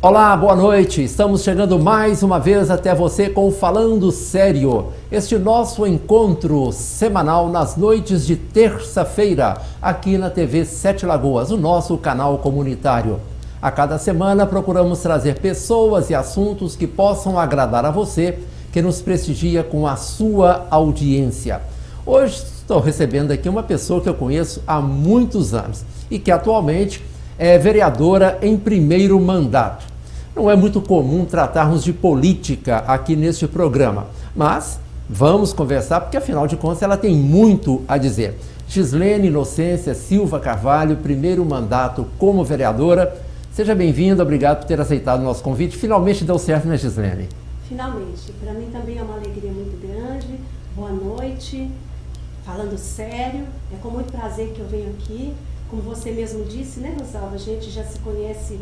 Olá, boa noite. Estamos chegando mais uma vez até você com o Falando Sério. Este nosso encontro semanal nas noites de terça-feira, aqui na TV Sete Lagoas, o nosso canal comunitário. A cada semana procuramos trazer pessoas e assuntos que possam agradar a você, que nos prestigia com a sua audiência. Hoje estou recebendo aqui uma pessoa que eu conheço há muitos anos e que atualmente é vereadora em primeiro mandato. Não é muito comum tratarmos de política aqui neste programa, mas vamos conversar porque, afinal de contas, ela tem muito a dizer. Gislene Inocência Silva Carvalho, primeiro mandato como vereadora. Seja bem-vinda, obrigado por ter aceitado o nosso convite. Finalmente deu certo, né, Gislene? Finalmente. Para mim também é uma alegria muito grande. Boa noite. Falando sério, é com muito prazer que eu venho aqui. Como você mesmo disse, né, Rosalba? A gente já se conhece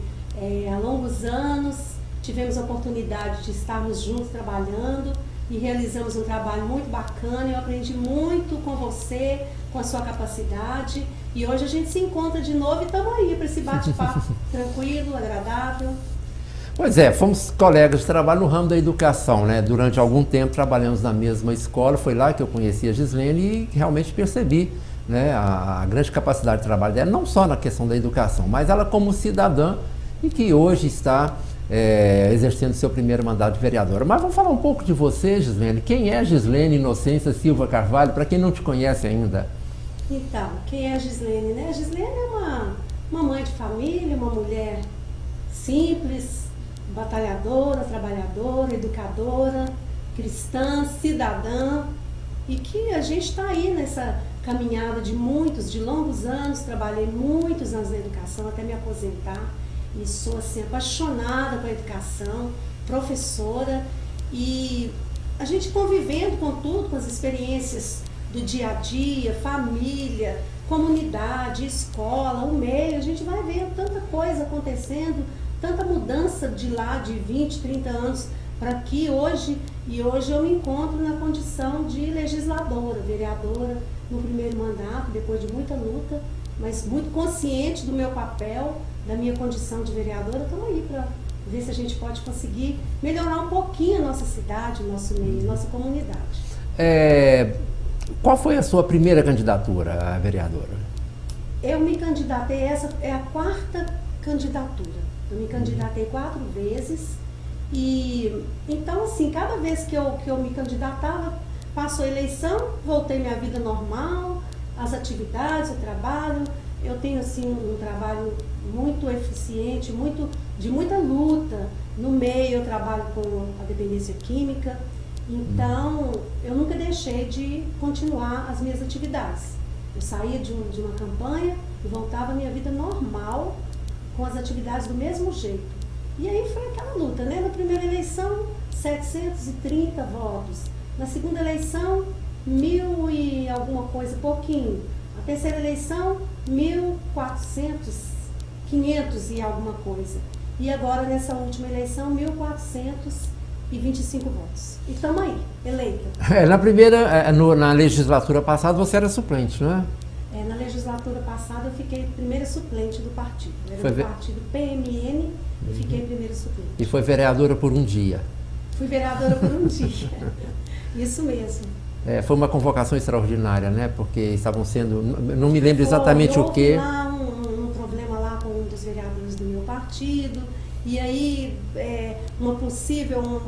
há longos anos, tivemos a oportunidade de estarmos juntos trabalhando e realizamos um trabalho muito bacana. Eu aprendi muito com você, com a sua capacidade, e hoje a gente se encontra de novo e estamos aí para esse bate-papo tranquilo, agradável. Pois é, fomos colegas de trabalho no ramo da educação, né? Durante algum tempo trabalhamos na mesma escola, foi lá que eu conheci a Gislene e realmente percebi, né, a grande capacidade de trabalho dela, não só na questão da educação, mas ela como cidadã e que hoje está exercendo seu primeiro mandato de vereadora. Mas vamos falar um pouco de você, Gislene. Quem é Gislene Inocência Silva Carvalho, para quem não te conhece ainda? Então, quem é a Gislene, né? A Gislene é uma mãe de família, uma mulher simples, batalhadora, trabalhadora, educadora, cristã, cidadã, e que a gente está aí nessa caminhada de longos anos. Trabalhei muitos anos na educação até me aposentar e sou assim apaixonada pela educação, professora, e a gente convivendo com tudo, com as experiências do dia a dia, família, comunidade, escola, o meio, a gente vai vendo tanta coisa acontecendo, tanta mudança de lá de 20, 30 anos para aqui hoje, e hoje eu me encontro na condição de legisladora, vereadora no primeiro mandato, depois de muita luta, mas muito consciente do meu papel, da minha condição de vereadora. Estamos aí para ver se a gente pode conseguir melhorar um pouquinho a nossa cidade, o nosso meio, a nossa comunidade. Qual foi a sua primeira candidatura a vereadora? Eu me candidatei, essa é a quarta candidatura. Eu me candidatei 4 vezes e então assim, cada vez que eu me candidatava, passou a eleição, voltei minha vida normal, as atividades, o trabalho. Eu tenho assim um trabalho muito eficiente, de muita luta no meio. Eu trabalho com a dependência química, então eu nunca deixei de continuar as minhas atividades. Eu saía de uma campanha e voltava à minha vida normal, com as atividades do mesmo jeito. E aí foi aquela luta, né? Na primeira eleição, 730 votos. Na segunda eleição, 1.000 e alguma coisa, pouquinho. A terceira eleição, 1.400, 500 e alguma coisa. E agora, nessa última eleição, 1.425 votos. E estamos aí, eleita. Na primeira, na legislatura passada, você era suplente, não é? Na legislatura passada eu fiquei primeira suplente do partido. Era do partido PMN e fiquei primeira suplente. E foi vereadora por um dia? Fui vereadora por um dia. Isso mesmo. Foi uma convocação extraordinária, né? Porque estavam sendo, não me lembro exatamente o quê. Houve lá um problema lá com um dos vereadores do meu partido, e aí um possível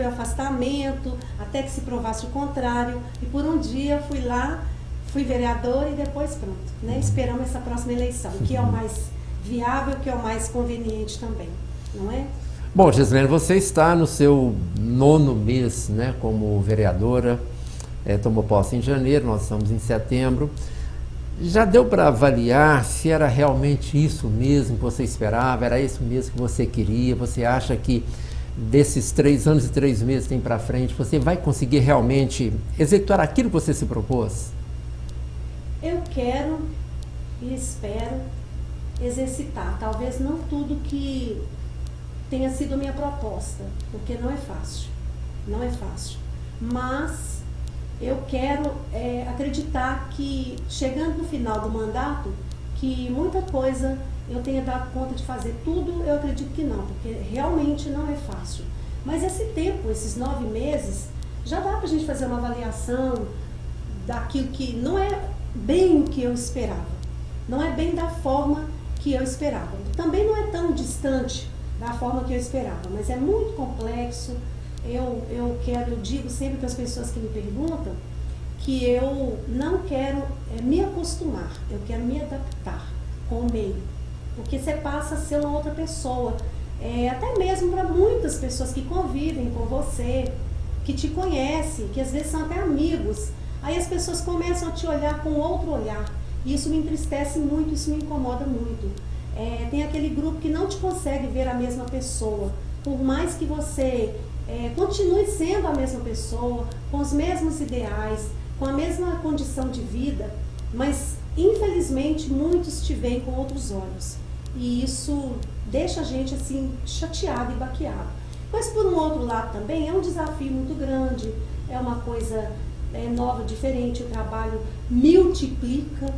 afastamento, até que se provasse o contrário. E por um dia fui lá, fui vereadora e depois pronto, né? Esperamos essa próxima eleição, que é o mais viável, que é o mais conveniente também, não é? Bom, Gislene, você está no seu 9º mês, né, como vereadora, tomou posse em janeiro, nós estamos em setembro. Já deu para avaliar se era realmente isso mesmo que você esperava, era isso mesmo que você queria? Você acha que desses 3 anos e 3 meses que tem para frente, você vai conseguir realmente executar aquilo que você se propôs? Eu quero e espero exercitar, talvez não tudo que tenha sido a minha proposta, porque não é fácil, mas eu quero acreditar que, chegando no final do mandato, que muita coisa eu tenha dado conta de fazer tudo, eu acredito que não, porque realmente não é fácil. Mas esse tempo, esses 9 meses, já dá para a gente fazer uma avaliação daquilo que não é bem o que eu esperava, não é bem da forma que eu esperava. Também não é tão distante da forma que eu esperava, mas é muito complexo. Eu digo sempre para as pessoas que me perguntam que eu não quero me acostumar, eu quero me adaptar com o meio, porque você passa a ser uma outra pessoa, até mesmo para muitas pessoas que convivem com você, que te conhecem, que às vezes são até amigos, aí as pessoas começam a te olhar com outro olhar, e isso me entristece muito, isso me incomoda muito. Tem aquele grupo que não te consegue ver a mesma pessoa, por mais que você continue sendo a mesma pessoa, com os mesmos ideais, com a mesma condição de vida, mas infelizmente muitos te veem com outros olhos, e isso deixa a gente assim chateado e baqueado. Mas por um outro lado também é um desafio muito grande, é uma coisa nova, diferente, o trabalho multiplica,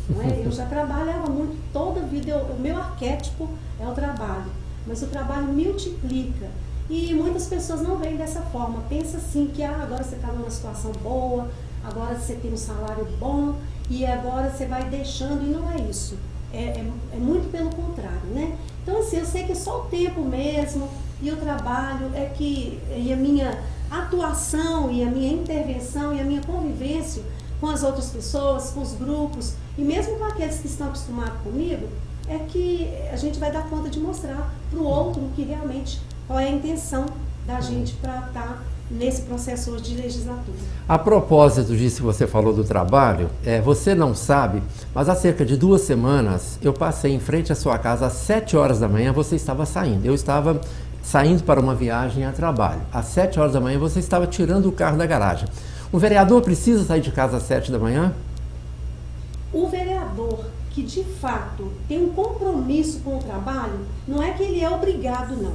não é? Eu já trabalhava muito toda a vida, o meu arquétipo é o trabalho, mas o trabalho multiplica. E muitas pessoas não veem dessa forma, pensa assim que agora você está numa situação boa, agora você tem um salário bom e agora você vai deixando, e não é isso, é muito pelo contrário, né? Então assim, eu sei que é só o tempo mesmo e o trabalho e a minha atuação e a minha intervenção e a minha convivência com as outras pessoas, com os grupos e mesmo com aqueles que estão acostumados comigo, é que a gente vai dar conta de mostrar para o outro que realmente qual é a intenção da gente para estar nesse processo hoje de legislatura. A propósito disso que você falou do trabalho, você não sabe, mas há cerca de 2 semanas eu passei em frente à sua casa às 7 horas da manhã, você estava saindo. Eu estava saindo para uma viagem a trabalho. Às 7 horas da manhã você estava tirando o carro da garagem. O vereador precisa sair de casa às 7 da manhã? O vereador que de fato tem um compromisso com o trabalho, não é que ele é obrigado não,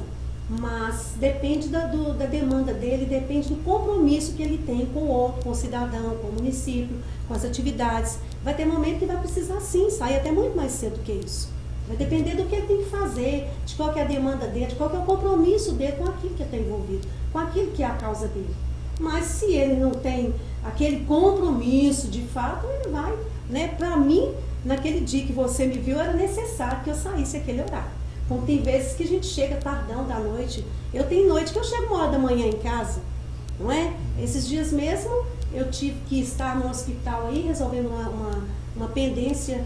mas depende da demanda dele, depende do compromisso que ele tem com o outro, com o cidadão, com o município, com as atividades. Vai ter momento que vai precisar sim sair até muito mais cedo que isso. Vai depender do que ele tem que fazer, de qual que é a demanda dele, de qual que é o compromisso dele com aquilo que ele está envolvido, com aquilo que é a causa dele. Mas se ele não tem aquele compromisso de fato, ele vai, né? Para mim, naquele dia que você me viu, era necessário que eu saísse aquele horário. Então, tem vezes que a gente chega tardão da noite. Eu tenho noite que eu chego 1h da manhã em casa, não é? Esses dias mesmo, eu tive que estar no hospital aí, resolvendo uma pendência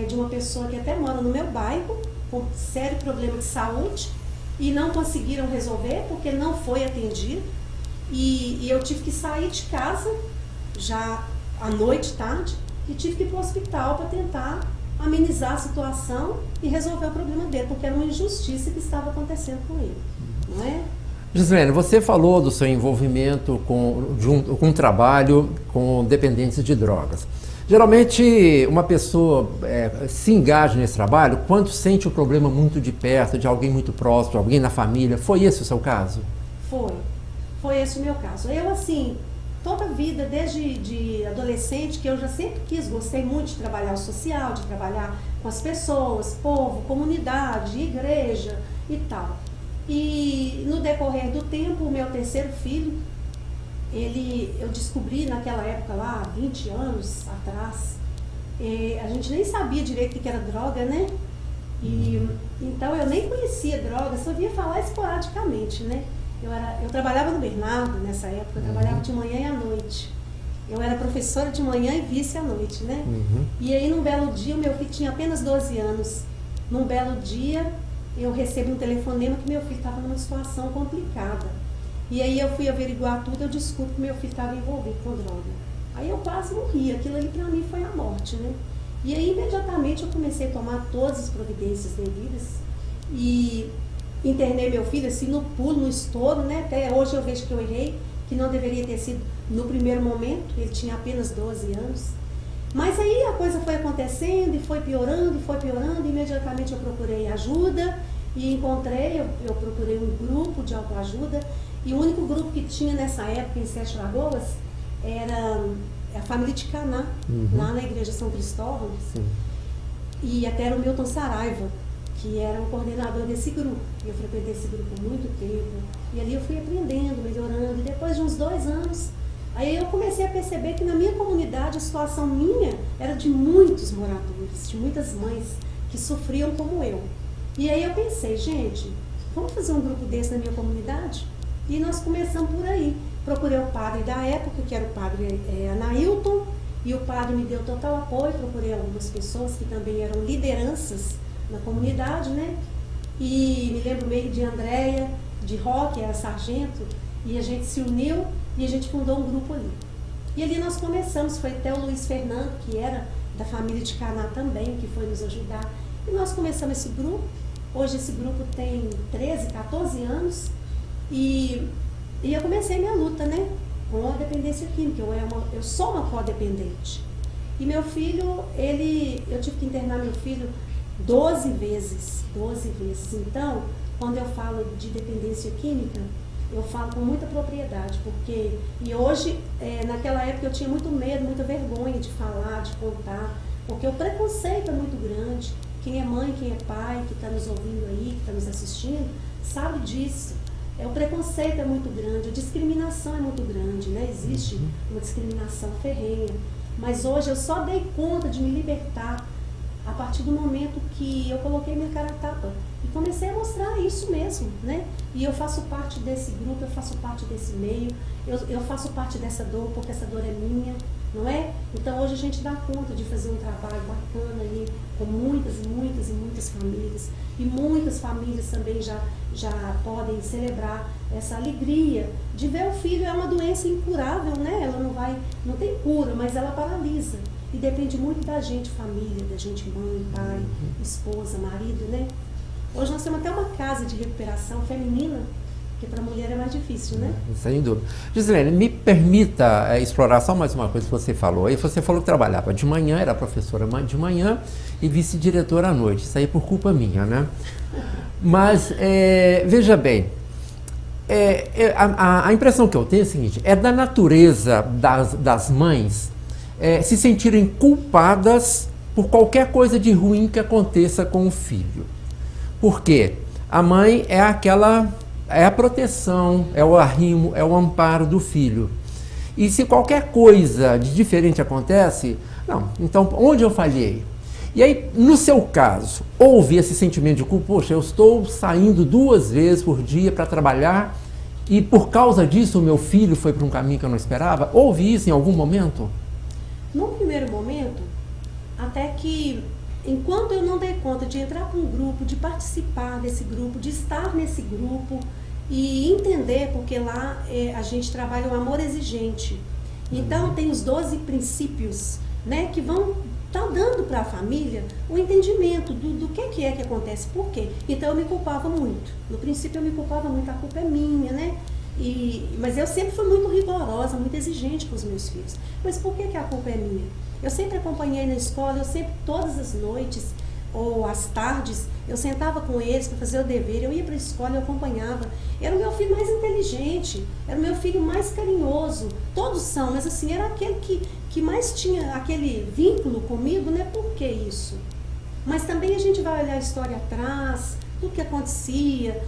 de uma pessoa que até mora no meu bairro, com sério problema de saúde, e não conseguiram resolver porque não foi atendido. E eu tive que sair de casa, já à noite, tarde, e tive que ir para o hospital para tentar amenizar a situação e resolver o problema dele, porque era uma injustiça que estava acontecendo com ele, não é? Gislene, você falou do seu envolvimento com trabalho com dependentes de drogas. Geralmente, uma pessoa se engaja nesse trabalho quando sente o problema muito de perto, de alguém muito próximo, de alguém na família. Foi esse o seu caso? Foi esse o meu caso. Eu, assim, toda a vida, desde adolescente, que eu já sempre gostei muito de trabalhar o social, de trabalhar com as pessoas, povo, comunidade, igreja e tal. E no decorrer do tempo, o meu terceiro filho, eu descobri naquela época lá, 20 anos atrás, a gente nem sabia direito o que era droga, né? Então eu nem conhecia droga, só via falar esporadicamente, né? Eu trabalhava no Bernardo nessa época, eu trabalhava de manhã e à noite. Eu era professora de manhã e vice à noite, né? E aí num belo dia, o meu filho tinha apenas 12 anos. Num belo dia, eu recebo um telefonema que meu filho estava numa situação complicada. E aí eu fui averiguar tudo, eu descubro que meu filho estava envolvido com droga. Aí eu quase morri, aquilo ali para mim foi a morte, né? E aí imediatamente eu comecei a tomar todas as providências devidas e internei meu filho assim no pulo, no estouro, né? Até hoje eu vejo que eu errei, que não deveria ter sido no primeiro momento, ele tinha apenas 12 anos. Mas aí a coisa foi acontecendo e foi piorando, e imediatamente eu procurei ajuda e encontrei, eu procurei um grupo de autoajuda e o único grupo que tinha nessa época em Sete Lagoas era a família de Caná, lá na igreja São Cristóvão. E até era o Milton Saraiva, que era o coordenador desse grupo. Eu frequentei esse grupo há muito tempo. E ali eu fui aprendendo, melhorando. E depois de uns 2 anos, aí eu comecei a perceber que na minha comunidade a situação minha era de muitos moradores, de muitas mães que sofriam como eu. E aí eu pensei, gente, vamos fazer um grupo desse na minha comunidade? E nós começamos por aí. Procurei o padre da época, que era o padre Anailton, e o padre me deu total apoio. Procurei algumas pessoas que também eram lideranças na comunidade, né? E me lembro meio de Andréia, de Ró, que era sargento, e a gente se uniu e a gente fundou um grupo ali. E ali nós começamos, foi até o Luiz Fernando, que era da família de Caná também, que foi nos ajudar. E nós começamos esse grupo. Hoje esse grupo tem 13, 14 anos. E eu comecei minha luta, né? Com a dependência química. Eu sou uma codependente. E meu filho, eu tive que internar meu filho 12 vezes. 12 vezes. Então, quando eu falo de dependência química, eu falo com muita propriedade, porque, e hoje, naquela época eu tinha muito medo, muita vergonha de falar, de contar, porque o preconceito é muito grande. Quem é mãe, quem é pai, que está nos ouvindo aí, que está nos assistindo, sabe disso. O preconceito é muito grande, a discriminação é muito grande, né? Existe uma discriminação ferrenha. Mas hoje eu só dei conta de me libertar a partir do momento que eu coloquei minha cara a tapa e comecei a mostrar isso mesmo, né? E eu faço parte desse grupo, eu faço parte desse meio, eu faço parte dessa dor, porque essa dor é minha, não é? Então hoje a gente dá conta de fazer um trabalho bacana aí com muitas e muitas e muitas famílias. E muitas famílias também já podem celebrar essa alegria de ver o filho. É uma doença incurável, né? Ela não tem cura, mas ela paralisa. E depende muito da gente, família, da gente mãe, pai, esposa, marido, né? Hoje nós temos até uma casa de recuperação feminina, que para a mulher é mais difícil, né? Sem dúvida. Gislene, me permita explorar só mais uma coisa que você falou. Aí você falou que trabalhava de manhã, era professora de manhã e vice-diretora à noite. Isso aí é por culpa minha, né? Mas, veja bem, a impressão que eu tenho é a seguinte, é da natureza das mães se sentirem culpadas por qualquer coisa de ruim que aconteça com o filho. Por quê? A mãe é a proteção, é o arrimo, é o amparo do filho. E se qualquer coisa de diferente acontece, não, então onde eu falhei? E aí, no seu caso, houve esse sentimento de culpa, poxa, eu estou saindo 2 vezes por dia para trabalhar e por causa disso o meu filho foi para um caminho que eu não esperava? Houve isso em algum momento? No primeiro momento, até que enquanto eu não dei conta de entrar para um grupo, de participar desse grupo, de estar nesse grupo e entender, porque lá a gente trabalha o amor exigente. Então tem os 12 princípios, né, que vão estar dando para a família o entendimento do que é que acontece, por quê. Então eu me culpava muito. No princípio eu me culpava muito, a culpa é minha, né? Mas eu sempre fui muito rigorosa, muito exigente com os meus filhos. Mas por que a culpa é minha? Eu sempre acompanhei na escola, eu sempre, todas as noites ou às tardes, eu sentava com eles para fazer o dever, eu ia para a escola, eu acompanhava. Era o meu filho mais inteligente, era o meu filho mais carinhoso, todos são, mas assim, era aquele que mais tinha aquele vínculo comigo, né? Por que isso? Mas também a gente vai olhar a história atrás, tudo que acontecia.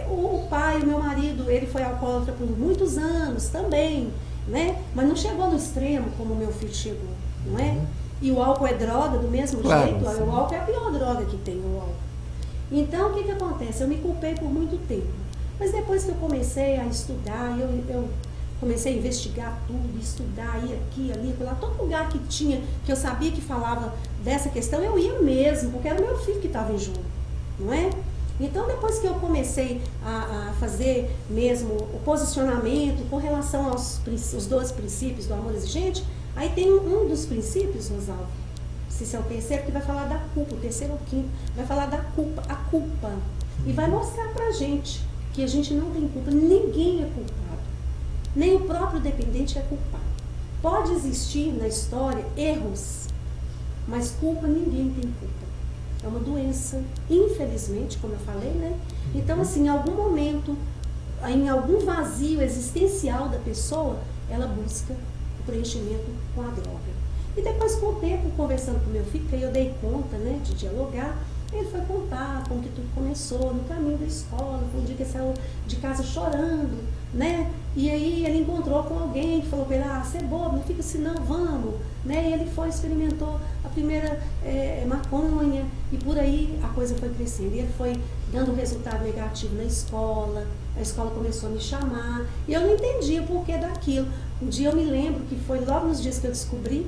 O pai, o meu marido, ele foi alcoólatra por muitos anos também, né? Mas não chegou no extremo como o meu filho chegou, não é? E o álcool é droga do mesmo jeito, sim. O álcool é a pior droga que tem, o álcool. Então, o que acontece? Eu me culpei por muito tempo. Mas depois que eu comecei a estudar, eu comecei a investigar tudo, estudar, ir aqui, ali, lá, todo lugar que tinha, que eu sabia que falava dessa questão, eu ia mesmo, porque era o meu filho que estava em jogo, não é? Então, depois que eu comecei a fazer mesmo o posicionamento com relação aos 12 princípios do amor exigente, aí tem um dos princípios, Rosalvo, se é o terceiro, que vai falar da culpa, o terceiro ou o quinto, vai falar da culpa, a culpa, e vai mostrar pra gente que a gente não tem culpa, ninguém é culpado, nem o próprio dependente é culpado. Pode existir na história erros, mas culpa, ninguém tem culpa. É uma doença, infelizmente, como eu falei, né? Então, assim, em algum momento, em algum vazio existencial da pessoa, ela busca o preenchimento com a droga. E depois, com o tempo, conversando com meu filho, que aí eu dei conta, né, de dialogar, ele foi contar como que tudo começou, no caminho da escola, foi um dia que ele saiu de casa chorando, né? E aí ele encontrou com alguém que falou para ele, você é bobo, não fica assim não, vamos. Né? E ele foi, experimentou a primeira maconha, e por aí a coisa foi crescendo. E ele foi dando resultado negativo na escola, a escola começou a me chamar, e eu não entendia o porquê daquilo. Um dia eu me lembro que foi logo nos dias que eu descobri,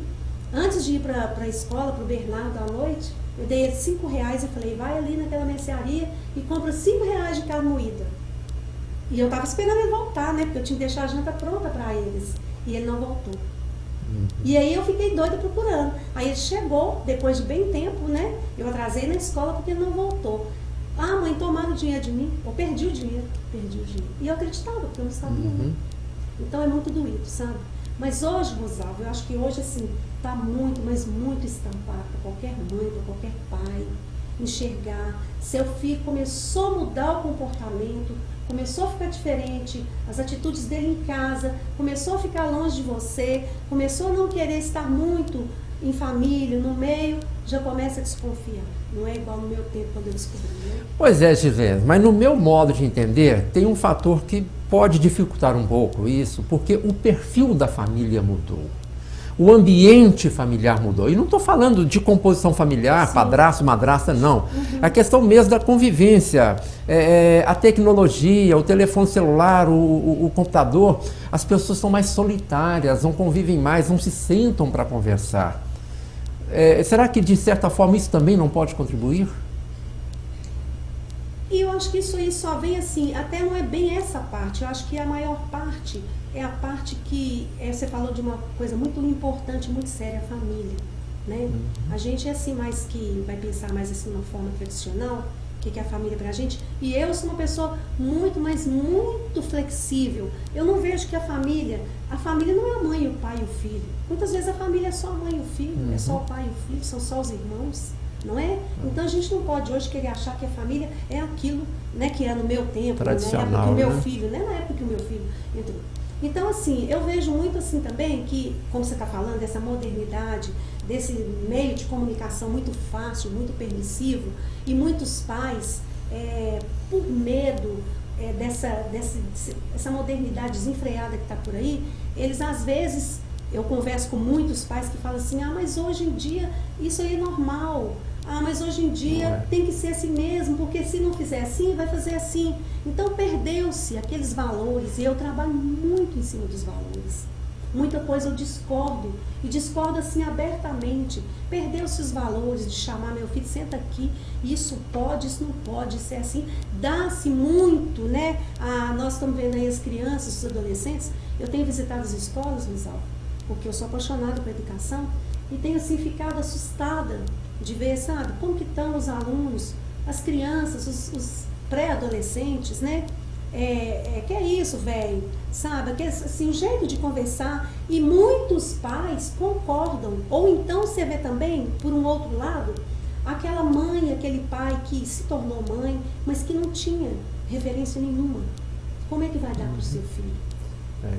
antes de ir para a escola, para o Bernardo à noite, eu dei ele R$5 e falei, vai ali naquela mercearia e compra R$5 de carne moída. E eu estava esperando ele voltar, né? Porque eu tinha que deixar a janta pronta para eles. E ele não voltou. E aí eu fiquei doida procurando. Aí ele chegou, depois de bem tempo, né? Eu atrasei na escola porque ele não voltou. Mãe, tomaram o dinheiro de mim. Eu perdi o dinheiro. E eu acreditava, porque eu não sabia. Né? Então é muito doído, sabe? Mas hoje, Rosalvo, eu acho que hoje, assim, está muito, mas muito estampado para qualquer mãe, para qualquer pai, enxergar. Seu filho começou a mudar o comportamento, começou a ficar diferente, as atitudes dele em casa, começou a ficar longe de você, começou a não querer estar muito em família, no meio, já começa a desconfiar. Não é igual no meu tempo, quando eu descobri, né? Pois é, Gislene, mas no meu modo de entender, tem um fator que pode dificultar um pouco isso, porque o perfil da família mudou. O ambiente familiar mudou. E não estou falando de composição familiar, padrasto, madrasta, não. A questão mesmo da convivência, a tecnologia, o telefone celular, o computador, as pessoas são mais solitárias, não convivem mais, não se sentam para conversar. Será que, de certa forma, isso também não pode contribuir? E eu acho que isso aí só vem assim, até não é bem essa parte, eu acho que a maior parte é a parte que, você falou de uma coisa muito importante, muito séria, a família, né? A gente é assim, mais que vai pensar mais assim, de uma forma tradicional, o que é a família pra gente, e eu sou uma pessoa muito, mas muito flexível. Eu não vejo que a família não é a mãe, o pai e o filho. Muitas vezes a família é só a mãe e o filho, é só o pai e o filho, são só os irmãos. Não é? Então a gente não pode hoje querer achar que a família é aquilo, né, que é no meu tempo, na época que o meu filho, né, na época que o meu filho entrou. Então, assim, eu vejo muito assim também que, como você está falando, dessa modernidade, desse meio de comunicação muito fácil, muito permissivo, e muitos pais, por medo dessa modernidade desenfreada que está por aí, eles às vezes, eu converso com muitos pais que falam assim, mas hoje em dia isso aí é normal. Mas hoje em dia tem que ser assim mesmo, porque se não fizer assim, vai fazer assim. Então perdeu-se aqueles valores, e eu trabalho muito em cima dos valores. Muita coisa eu discordo, e discordo assim abertamente. Perdeu-se os valores de chamar meu filho, senta aqui, isso pode, isso não pode, isso é assim. Dá-se muito, né? Nós estamos vendo aí as crianças, os adolescentes. Eu tenho visitado as escolas, Luizal, porque eu sou apaixonada por educação, e tenho assim ficado assustada de ver, sabe, como que estão os alunos, as crianças, os pré-adolescentes, né? Que é isso, velho, sabe? Que é, assim, um jeito de conversar, e muitos pais concordam. Ou então você vê também, por um outro lado, aquela mãe, aquele pai que se tornou mãe, mas que não tinha referência nenhuma. Como é que vai dar para o seu filho?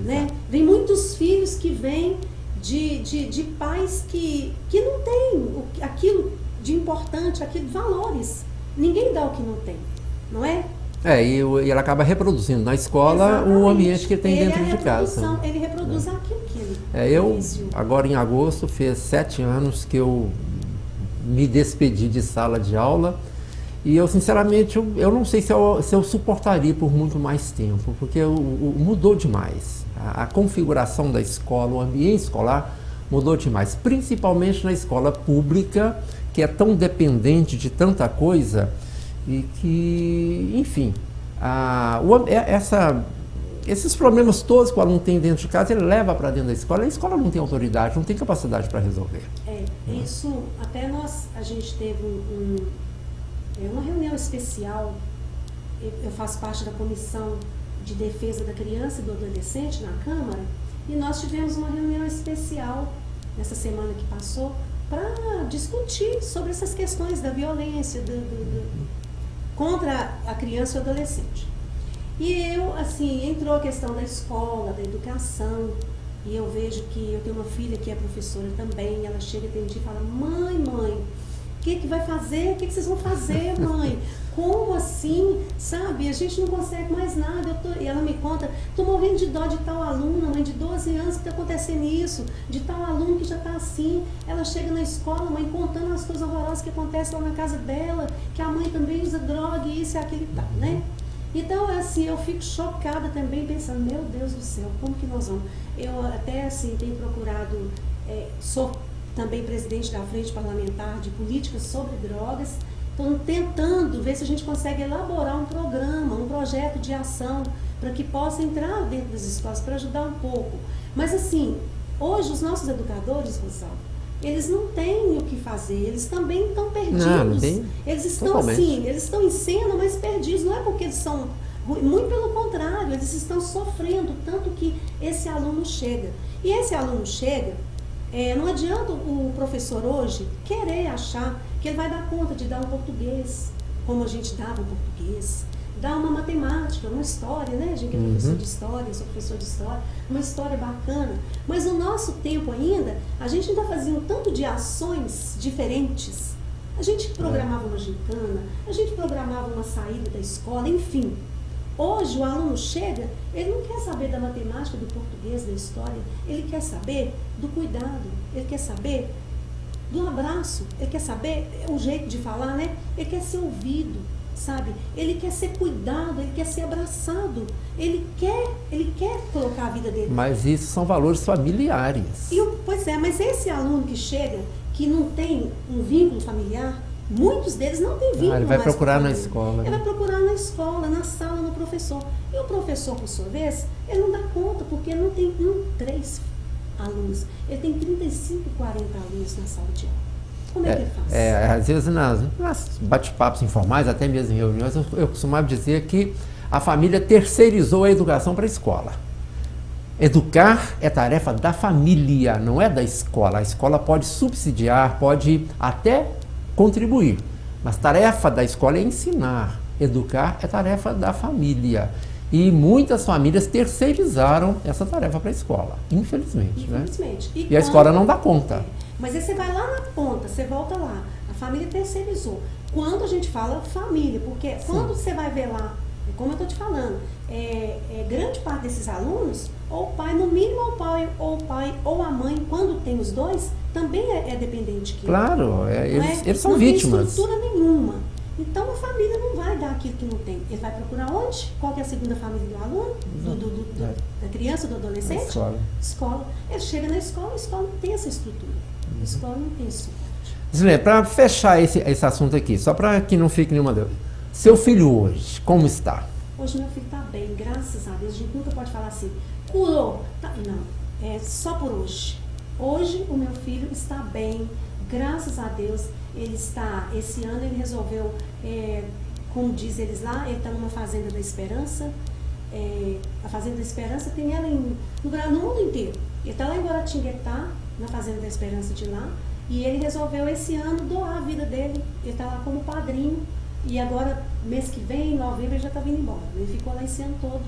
Né? Vem muitos filhos que vêm de pais que não têm aquilo de importante, aquilo de valores. Ninguém dá o que não tem, não é? E ela acaba reproduzindo na escola. Exatamente. O ambiente que tem dentro de casa. Ele reproduz aquilo que ele eu, agora em agosto, fez 7 anos que eu me despedi de sala de aula, e eu, sinceramente, eu não sei se eu suportaria por muito mais tempo, porque mudou demais. A configuração da escola, o ambiente escolar mudou demais, principalmente na escola pública, que é tão dependente de tanta coisa, e que, enfim, esses problemas todos que o aluno tem dentro de casa, ele leva para dentro da escola, a escola não tem autoridade, não tem capacidade para resolver. Isso, até a gente teve uma reunião especial, eu faço parte da comissão de defesa da criança e do adolescente na Câmara, e nós tivemos uma reunião especial nessa semana que passou para discutir sobre essas questões da violência contra a criança e o adolescente. E entrou a questão da escola, da educação, E eu vejo que eu tenho uma filha que é professora também, ela chega tem um dia e fala, mãe, o que vai fazer? O que vocês vão fazer, mãe? Como assim? Sabe? A gente não consegue mais nada. E ela me conta, estou morrendo de dó de tal aluna, mãe de 12 anos que está acontecendo isso, de tal aluno que já está assim. Ela chega na escola, mãe, contando as coisas horrorosas que acontecem lá na casa dela, que a mãe também usa droga, isso e aquilo e tal, né? Então, assim, eu fico chocada também, pensando, meu Deus do céu, como que nós vamos? Eu até, assim, tenho procurado, sou também presidente da Frente Parlamentar de Políticas sobre Drogas, estou tentando ver se a gente consegue elaborar um programa, um projeto de ação, para que possa entrar dentro das escolas, para ajudar um pouco. Mas, assim, hoje os nossos educadores, Rosaldo, eles não têm o que fazer, eles também estão perdidos. Não tem. Eles estão Totalmente. assim, eles estão em cena, mas perdidos. Não é porque eles são ruins, muito pelo contrário, eles estão sofrendo, tanto que esse aluno chega. E esse aluno chega, não adianta o professor hoje querer achar que ele vai dar conta de dar um português, como a gente dava um português, dar uma matemática, uma história, né? A gente é professor de história, eu sou professor de história, uma história bacana. Mas no nosso tempo ainda, a gente ainda fazia um tanto de ações diferentes. A gente programava uma gincana, a gente programava uma saída da escola, enfim. Hoje o aluno chega, ele não quer saber da matemática, do português, da história, ele quer saber do cuidado, ele quer saber do abraço, ele quer saber o jeito de falar, né? Ele quer ser ouvido, sabe? Ele quer ser cuidado, ele quer ser abraçado, ele quer colocar a vida dele. Mas isso são valores familiares. Pois é, mas esse aluno que chega, que não tem um vínculo familiar, muitos deles não têm vínculo. Ele vai mais procurar com a na família. escola. Ele vai procurar na escola, na sala, no professor. E o professor, por sua vez, ele não dá conta, porque ele não tem 3 alunos. Ele tem 35, 40 alunos na sala de aula. Como é que ele faz? Às vezes nas bate-papos informais, até mesmo em reuniões, eu costumava dizer que a família terceirizou a educação para a escola. Educar é tarefa da família, não é da escola. A escola pode subsidiar, pode até contribuir, mas tarefa da escola é ensinar. Educar é tarefa da família. E muitas famílias terceirizaram essa tarefa para a escola, infelizmente. Infelizmente. Né? E a escola não dá conta. Mas aí você vai lá na ponta, você volta lá. A família terceirizou. Quando a gente fala família, porque quando você vai ver lá, como eu estou te falando, grande parte desses alunos, ou o pai, no mínimo o pai ou a mãe, quando tem os dois, também é dependente químico. Claro, eles são vítimas. Não tem estrutura nenhuma. Então a família não vai dar aquilo que não tem. Ele vai procurar onde? Qual que é a segunda família do aluno? Da criança, do adolescente? Escola. Ele chega na escola, a escola não tem essa estrutura. A escola não tem isso. Zilene, para fechar esse assunto aqui, só para que não fique nenhuma dúvida. Seu filho hoje, como está? Hoje meu filho está bem, graças a Deus. A gente nunca pode falar assim, curou. Não, é só por hoje. Hoje o meu filho está bem, graças a Deus. Ele está, esse ano ele resolveu, como diz eles lá, ele está numa Fazenda da Esperança. A Fazenda da Esperança tem ela no mundo inteiro. Ele está lá em Guaratinguetá, na Fazenda da Esperança de lá, e ele resolveu esse ano doar a vida dele. Ele está lá como padrinho, e agora, mês que vem, em novembro, ele já está vindo embora. Ele ficou lá esse ano todo.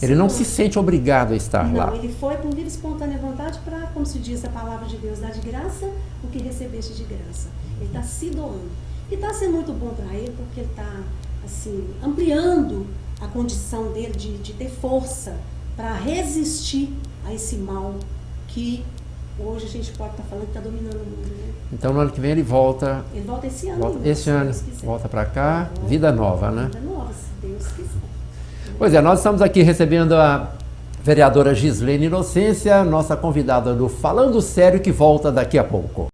Ele não se sente obrigado a estar lá? Não, ele foi por livre e espontânea vontade para, como se diz a palavra de Deus, dar de graça o que recebeste de graça. Ele está se doando. E está sendo muito bom para ele, porque ele está, assim, ampliando a condição dele de ter força para resistir a esse mal que hoje a gente pode estar falando que está dominando o mundo. Né? Então, no ano que vem ele volta. Ele volta esse ano. Volta para cá, vida nova, né? Vida nova, se Deus quiser. Pois é, nós estamos aqui recebendo a vereadora Gislene Inocência, nossa convidada do Falando Sério, que volta daqui a pouco.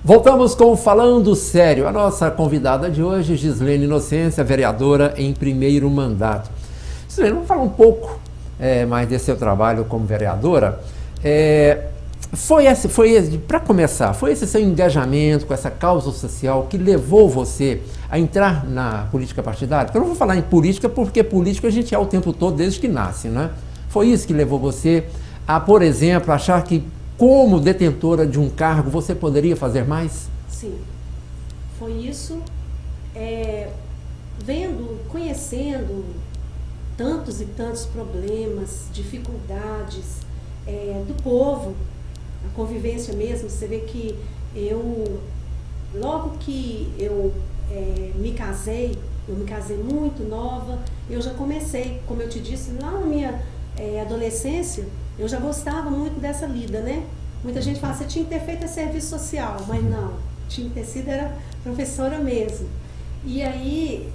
Voltamos com Falando Sério. A nossa convidada de hoje, Gislene Inocência, vereadora em primeiro mandato. Gislene, vamos falar um pouco mais desse seu trabalho como vereadora. Para começar, foi esse seu engajamento com essa causa social que levou você a entrar na política partidária? Eu não vou falar em política, porque política a gente é o tempo todo, desde que nasce, né? Foi isso que levou você a, por exemplo, achar que como detentora de um cargo, você poderia fazer mais? Sim, foi isso. Conhecendo tantos e tantos problemas, dificuldades do povo, a convivência mesmo. Você vê que logo que eu me casei muito nova, eu já comecei, como eu te disse, lá na minha adolescência, eu já gostava muito dessa lida, né? Muita gente fala, você tinha que ter feito serviço social, mas não, tinha que ter sido, era professora mesmo. E aí,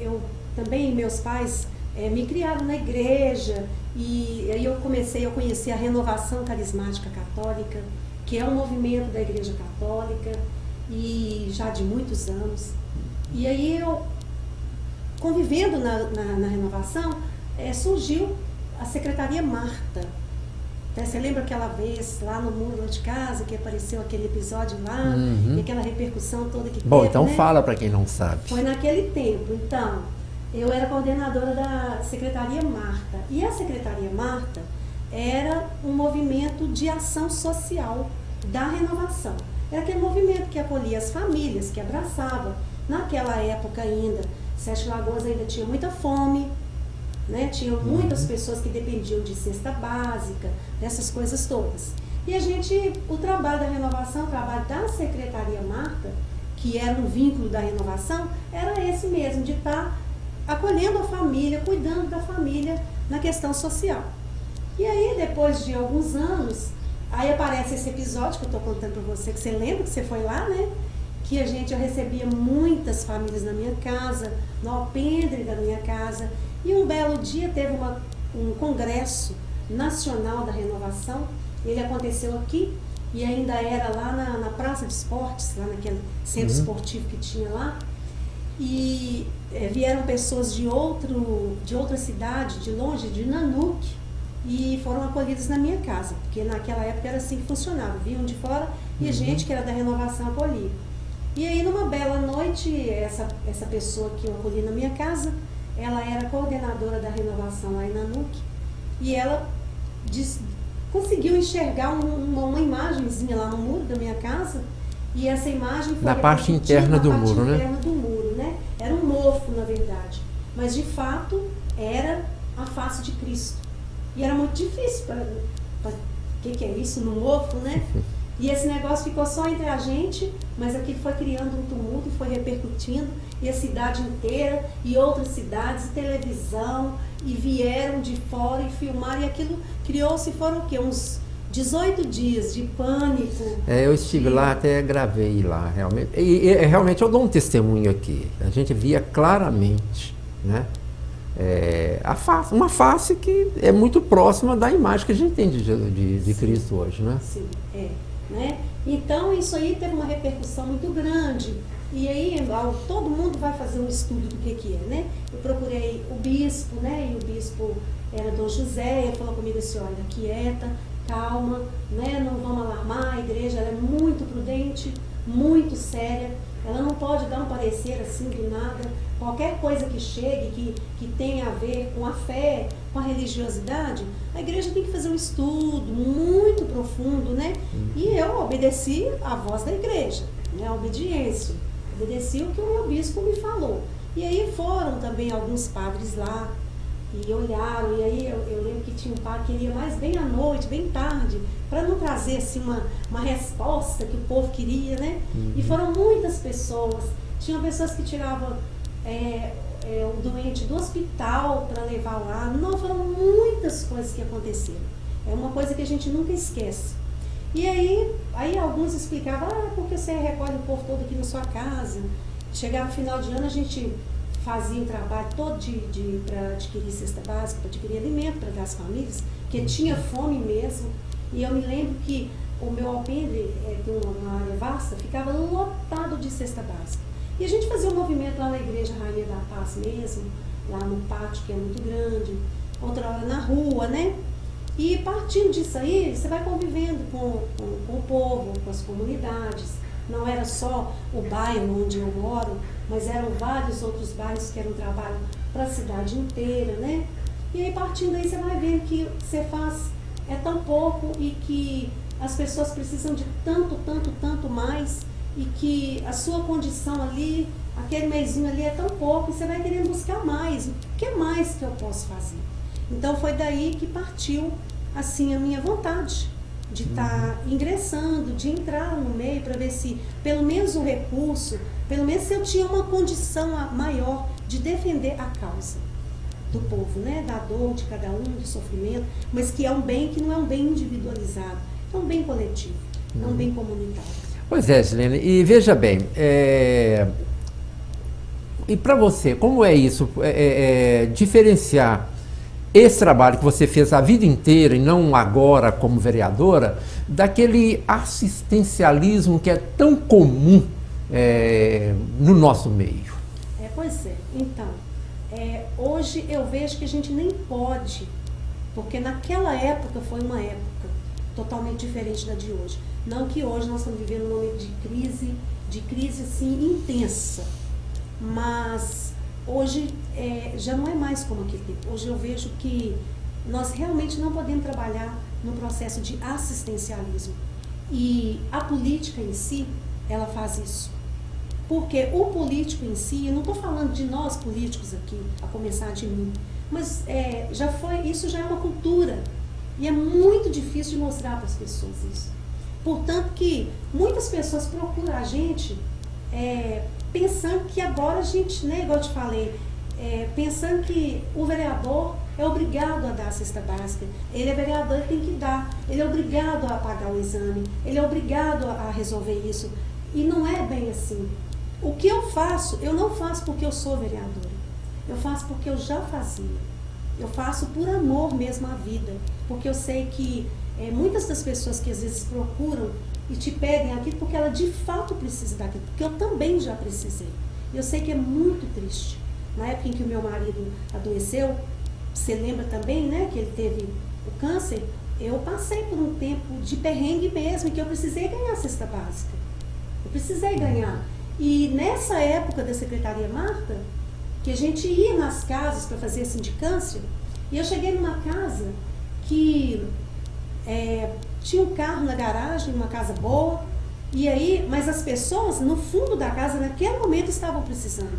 eu também, meus pais me criaram na igreja, e aí eu comecei a conhecer a Renovação Carismática Católica, que é um movimento da Igreja Católica, e já de muitos anos. E aí eu, convivendo na Renovação, surgiu a Secretaria Marta. Você lembra aquela vez lá no muro de casa que apareceu aquele episódio lá, e aquela repercussão toda que teve? Bom, então né? fala para quem não sabe. Foi naquele tempo. Então, eu era coordenadora da Secretaria Marta. E a Secretaria Marta era um movimento de ação social da Renovação. Era aquele movimento que acolhia as famílias, que abraçava. Naquela época ainda, Sete Lagoas ainda tinha muita fome, né? Tinha muitas pessoas que dependiam de cesta básica, dessas coisas todas. E o trabalho da Renovação, o trabalho da Secretaria Marta, que era um vínculo da Renovação, era esse mesmo, de estar acolhendo a família, cuidando da família na questão social. E aí, depois de alguns anos, aí aparece esse episódio que eu estou contando para você, que você lembra que você foi lá, né? Que eu recebia muitas famílias na minha casa, no alpendre da minha casa. E um belo dia teve um congresso nacional da Renovação. Ele aconteceu aqui e ainda era lá na Praça de Esportes, lá naquele centro esportivo que tinha lá. E vieram pessoas de outra cidade, de longe, de Nanuque, e foram acolhidas na minha casa, porque naquela época era assim que funcionava, vinham de fora e a gente que era da Renovação acolhia. E aí, numa bela noite, essa pessoa que eu acolhi na minha casa, ela era coordenadora da Renovação lá em Nanuque, e ela conseguiu enxergar uma imagenzinha lá no muro da minha casa, e essa imagem foi na parte interna do muro, né? Era um mofo, na verdade, mas de fato era a face de Cristo. E era muito difícil o que é isso no mofo, né? E esse negócio ficou só entre a gente, mas aquilo foi criando um tumulto e foi repercutindo, e a cidade inteira, e outras cidades, e televisão, e vieram de fora e filmaram, e aquilo criou-se, foram o quê? Uns 18 dias de pânico. Eu estive lá, até gravei lá, realmente. E realmente eu dou um testemunho aqui. A gente via claramente, né? Uma face que é muito próxima da imagem que a gente tem de Cristo hoje, né? Sim, né? Então isso aí teve uma repercussão muito grande. E aí todo mundo vai fazer um estudo do que é, né? Eu procurei o bispo, né? E o bispo era Dom José, ele falou comigo assim, olha, quieta, calma, né? Não vamos alarmar, a igreja ela é muito prudente, muito séria, ela não pode dar um parecer assim do nada. Qualquer coisa que chegue, que tenha a ver com a fé, com a religiosidade, a igreja tem que fazer um estudo muito profundo, né? E eu obedeci à voz da igreja, né? A obediência. Obedeci o que o meu bispo me falou. E aí foram também alguns padres lá, e olharam, e aí eu lembro que tinha um padre que ia mais bem à noite, bem tarde, para não trazer assim uma resposta que o povo queria, né? E foram muitas pessoas. Tinham pessoas que tiravam o doente do hospital para levar lá. Não, foram muitas coisas que aconteceram. É uma coisa que a gente nunca esquece. E aí alguns explicavam, porque você recolhe o povo todo aqui na sua casa. Chegava no final de ano, a gente fazia o trabalho todo para adquirir cesta básica, para adquirir alimento para dar às famílias, porque tinha fome mesmo. E eu me lembro que o meu alpendre, tem uma área vasta, ficava lotado de cesta básica. E a gente fazia um movimento lá na Igreja Rainha da Paz mesmo, lá no pátio, que é muito grande, outra hora na rua, né? E partindo disso aí, você vai convivendo com o povo, com as comunidades. Não era só o bairro onde eu moro, mas eram vários outros bairros que eram trabalho para a cidade inteira, né? E aí, partindo daí, você vai vendo que você faz é tão pouco e que as pessoas precisam de tanto, tanto, tanto mais e que a sua condição ali, aquele mesinho ali é tão pouco e você vai querendo buscar mais. O que mais que eu posso fazer? Então foi daí que partiu assim a minha vontade de estar ingressando, de entrar no meio para ver se pelo menos um recurso, pelo menos se eu tinha uma condição maior de defender a causa do povo, né? Da dor de cada um, do sofrimento, mas que é um bem que não é um bem individualizado, é um bem coletivo, é um bem comunitário. Pois é, Gislene, e veja bem, e para você, como é isso, diferenciar esse trabalho que você fez a vida inteira e não agora como vereadora, daquele assistencialismo que é tão comum no nosso meio? Pois é, então, hoje eu vejo que a gente nem pode, porque naquela época foi uma época totalmente diferente da de hoje. Não que hoje nós estamos vivendo um momento de crise assim intensa, mas hoje já não é mais como aquele tempo. Hoje eu vejo que nós realmente não podemos trabalhar no processo de assistencialismo. E a política em si, ela faz isso. Porque o político em si, eu não estou falando de nós políticos aqui, a começar de mim, mas isso já é uma cultura. E é muito difícil de mostrar para as pessoas isso. Portanto que muitas pessoas procuram a gente pensando que agora a gente, né, igual eu te falei, pensando que o vereador é obrigado a dar a cesta básica, ele é vereador, ele tem que dar, ele é obrigado a pagar o exame, ele é obrigado a resolver isso. E não é bem assim. O que eu faço, eu não faço porque eu sou vereadora, eu faço porque eu já fazia. Eu faço por amor mesmo à vida, porque eu sei que muitas das pessoas que às vezes procuram e te pedem aquilo porque ela de fato precisa daquilo, porque eu também já precisei. Eu sei que é muito triste. Na época em que o meu marido adoeceu, você lembra também, né, que ele teve o câncer, eu passei por um tempo de perrengue mesmo, que eu precisei ganhar a cesta básica. Eu precisei ganhar. E nessa época da Secretaria Marta, que a gente ia nas casas para fazer a sindicância, e eu cheguei numa casa que tinha um carro na garagem, uma casa boa, e aí, mas as pessoas no fundo da casa naquele momento estavam precisando,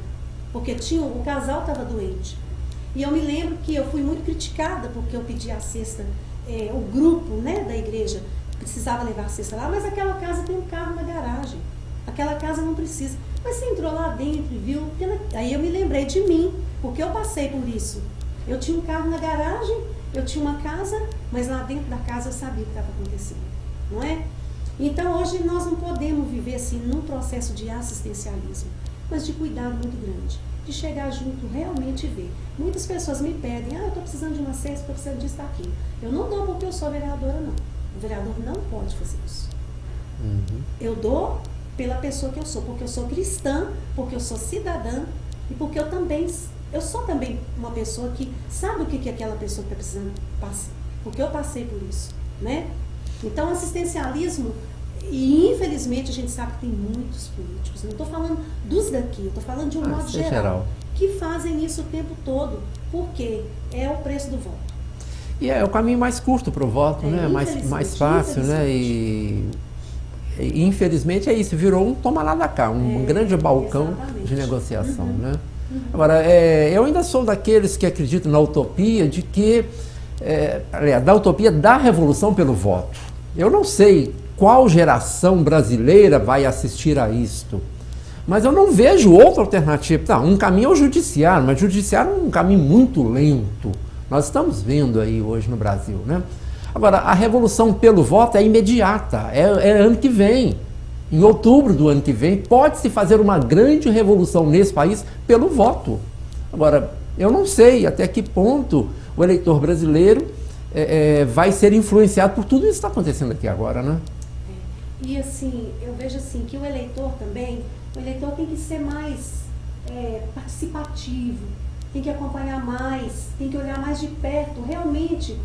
porque o casal estava doente. E eu me lembro que eu fui muito criticada porque eu pedi a cesta, o grupo, né, da igreja precisava levar a cesta lá, mas aquela casa tem um carro na garagem, aquela casa não precisa. Mas você entrou lá dentro e viu, aí eu me lembrei de mim, porque eu passei por isso. Eu tinha um carro na garagem, eu tinha uma casa, mas lá dentro da casa eu sabia o que estava acontecendo, não é? Então hoje nós não podemos viver assim num processo de assistencialismo, mas de cuidado muito grande, de chegar junto realmente e ver. Muitas pessoas me pedem, eu estou precisando de uma cesta, estou precisando disso, daquilo. Eu não dou porque eu sou vereadora, não. O vereador não pode fazer isso. Eu dou pela pessoa que eu sou, porque eu sou cristã, porque eu sou cidadã e porque eu sou também uma pessoa que sabe o que aquela pessoa que está precisando passa, porque eu passei por isso, né? Então, assistencialismo, e infelizmente a gente sabe que tem muitos políticos, não estou falando dos daqui, eu estou falando de um modo geral, que fazem isso o tempo todo, porque é o preço do voto. E é o caminho mais curto para o voto, né? Mais fácil, né? E infelizmente é isso, virou um toma lá da cá, um grande balcão de negociação, né? Agora, eu ainda sou daqueles que acreditam na utopia de que, da utopia da revolução pelo voto. Eu não sei qual geração brasileira vai assistir a isto, mas eu não vejo outra alternativa. Um caminho é o judiciário, mas o judiciário é um caminho muito lento. Nós estamos vendo aí hoje no Brasil, né? Agora, a revolução pelo voto é imediata, é ano que vem. Em outubro do ano que vem, pode-se fazer uma grande revolução nesse país pelo voto. Agora, eu não sei até que ponto o eleitor brasileiro vai ser influenciado por tudo isso que está acontecendo aqui agora, né? E assim, eu vejo assim que o eleitor tem que ser mais participativo, tem que acompanhar mais, tem que olhar mais de perto, realmente,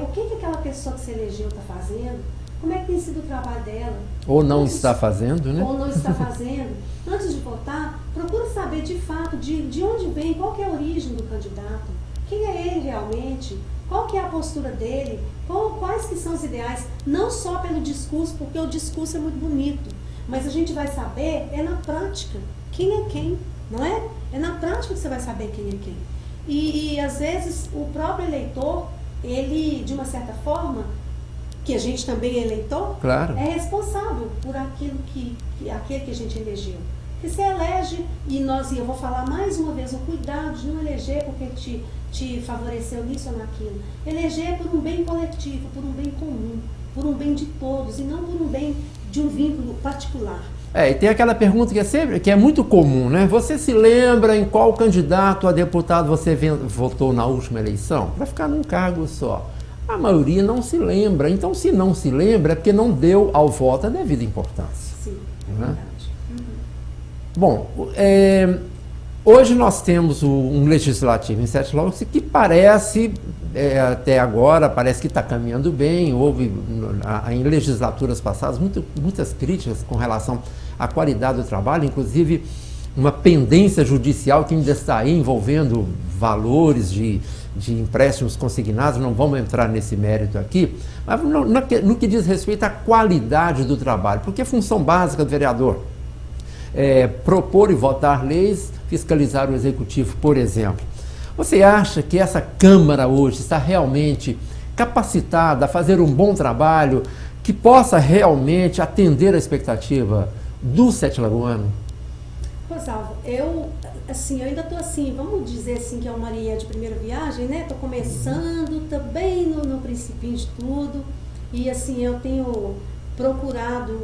o que aquela pessoa que se elegeu está fazendo, como é que tem sido o trabalho dela. Ou não está fazendo, né? Ou não está fazendo. Antes de votar, procura saber de fato de onde vem, qual que é a origem do candidato, quem é ele realmente, qual que é a postura dele, quais que são os ideais, não só pelo discurso, porque o discurso é muito bonito, mas a gente vai saber, na prática, quem é quem, não é? É na prática que você vai saber quem é quem. E às vezes o próprio eleitor, ele, de uma certa forma, que a gente também é eleitor, claro, é responsável por aquilo aquele que a gente elegeu. Porque você elege, e eu vou falar mais uma vez, o cuidado de não eleger porque te favoreceu nisso ou naquilo. Eleger por um bem coletivo, por um bem comum, por um bem de todos, e não por um bem de um vínculo particular. E tem aquela pergunta que é muito comum, né? Você se lembra em qual candidato a deputado você votou na última eleição? Vai ficar num cargo só. A maioria não se lembra. Então, se não se lembra, é porque não deu ao voto a devida importância. Sim, é né? verdade. Bom, hoje nós temos um legislativo em Sete Lagoas que parece, até agora, parece que está caminhando bem. Houve, em legislaturas passadas, muitas críticas com relação à qualidade do trabalho, inclusive uma pendência judicial que ainda está aí envolvendo valores de empréstimos consignados. Não vamos entrar nesse mérito aqui, mas no que diz respeito à qualidade do trabalho, porque a função básica do vereador propor e votar leis, fiscalizar o executivo, por exemplo. Você acha que essa Câmara hoje está realmente capacitada a fazer um bom trabalho que possa realmente atender a expectativa do Sete Lagoano? Rosalvo, eu ainda estou vamos dizer que é uma Maria de primeira viagem, né? Estou começando, também no principinho de tudo, e eu tenho procurado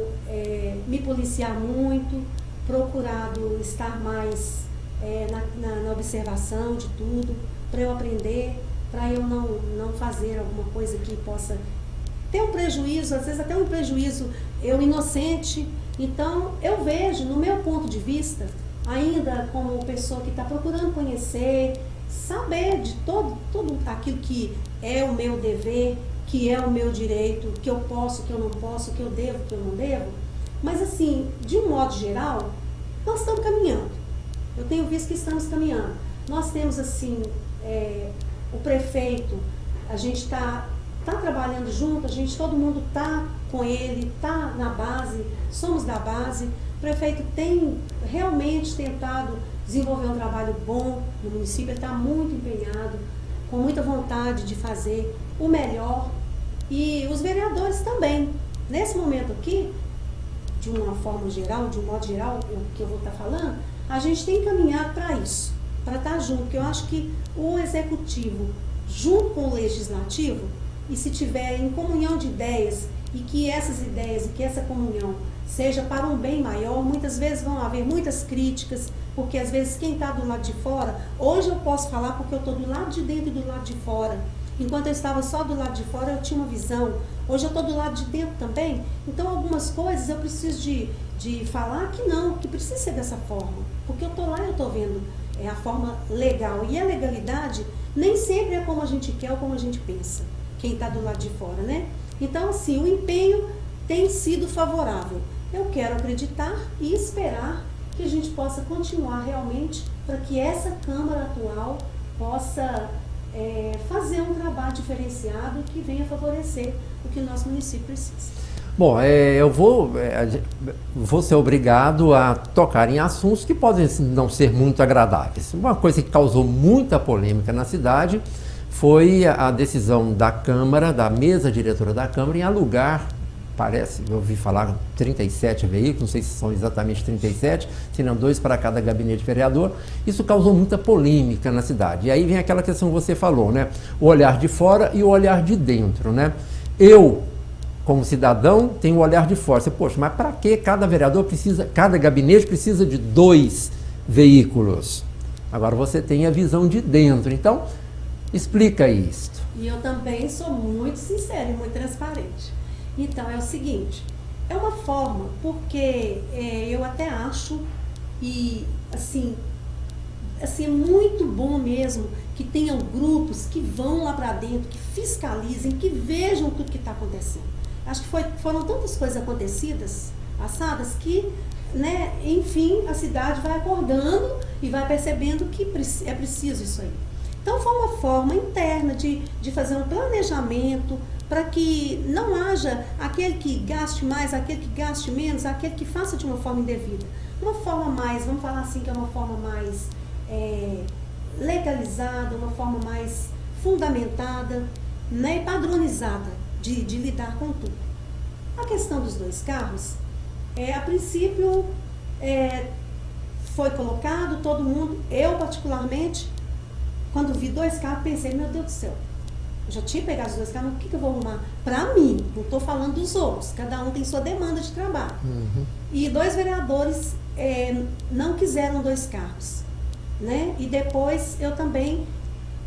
me policiar muito, procurado estar mais na observação de tudo, para eu aprender, para eu não fazer alguma coisa que possa ter um prejuízo, às vezes até um prejuízo eu inocente. Então, eu vejo, no meu ponto de vista, ainda como pessoa que está procurando conhecer, saber de todo aquilo que é o meu dever, que é o meu direito, que eu posso, que eu não posso, que eu devo, que eu não devo. Mas, de um modo geral, nós estamos caminhando. Eu tenho visto que estamos caminhando. Nós temos, o prefeito, a gente está trabalhando junto, todo mundo está com ele, está na base, somos da base. O prefeito tem realmente tentado desenvolver um trabalho bom no município, ele está muito empenhado, com muita vontade de fazer o melhor. E os vereadores também. Nesse momento aqui, de uma forma geral, de um modo geral, que eu vou estar falando, a gente tem caminhado para isso, para estar junto, porque eu acho que o executivo, junto com o legislativo, e se tiver em comunhão de ideias, e que essas ideias e que essa comunhão seja para um bem maior, muitas vezes vão haver muitas críticas, porque às vezes quem está do lado de fora, hoje eu posso falar porque eu estou do lado de dentro e do lado de fora. Enquanto eu estava só do lado de fora, eu tinha uma visão. Hoje eu estou do lado de dentro também. Então, algumas coisas eu preciso de falar que não, que precisa ser dessa forma. Porque eu estou lá e eu estou vendo a forma legal. E a legalidade nem sempre é como a gente quer ou como a gente pensa, quem está do lado de fora, né? Então, o empenho tem sido favorável. Eu quero acreditar e esperar que a gente possa continuar realmente para que essa Câmara atual possa fazer um trabalho diferenciado que venha favorecer o que o nosso município precisa. Bom, eu vou ser obrigado a tocar em assuntos que podem não ser muito agradáveis. Uma coisa que causou muita polêmica na cidade foi a decisão da Câmara, da mesa diretora da Câmara, em alugar, eu ouvi falar 37 veículos, não sei se são exatamente 37, senão 2 para cada gabinete vereador. Isso causou muita polêmica na cidade. E aí vem aquela questão que você falou, né? O olhar de fora e o olhar de dentro, né? Eu, como cidadão, tenho o olhar de fora. Poxa, mas para que cada gabinete precisa de 2 veículos? Agora você tem a visão de dentro. Então, explica isto. E eu também sou muito sincera e muito transparente. Então, é o seguinte, é uma forma, porque eu até acho, e é muito bom mesmo que tenham grupos que vão lá para dentro, que fiscalizem, que vejam tudo que está acontecendo. Acho que foram tantas coisas acontecidas, passadas, que, enfim, a cidade vai acordando e vai percebendo que é preciso isso aí. Então foi uma forma interna de fazer um planejamento para que não haja aquele que gaste mais, aquele que gaste menos, aquele que faça de uma forma indevida. Uma forma mais, vamos falar assim, que é uma forma mais legalizada, uma forma mais fundamentada, né, e padronizada de lidar com tudo. A questão dos 2 carros, a princípio foi colocado, todo mundo, eu particularmente, quando vi 2 carros, pensei, meu Deus do céu, eu já tinha pegado os 2 carros, o que eu vou arrumar? Para mim, não estou falando dos outros, cada um tem sua demanda de trabalho. E 2 vereadores não quiseram 2 carros, né? E depois eu também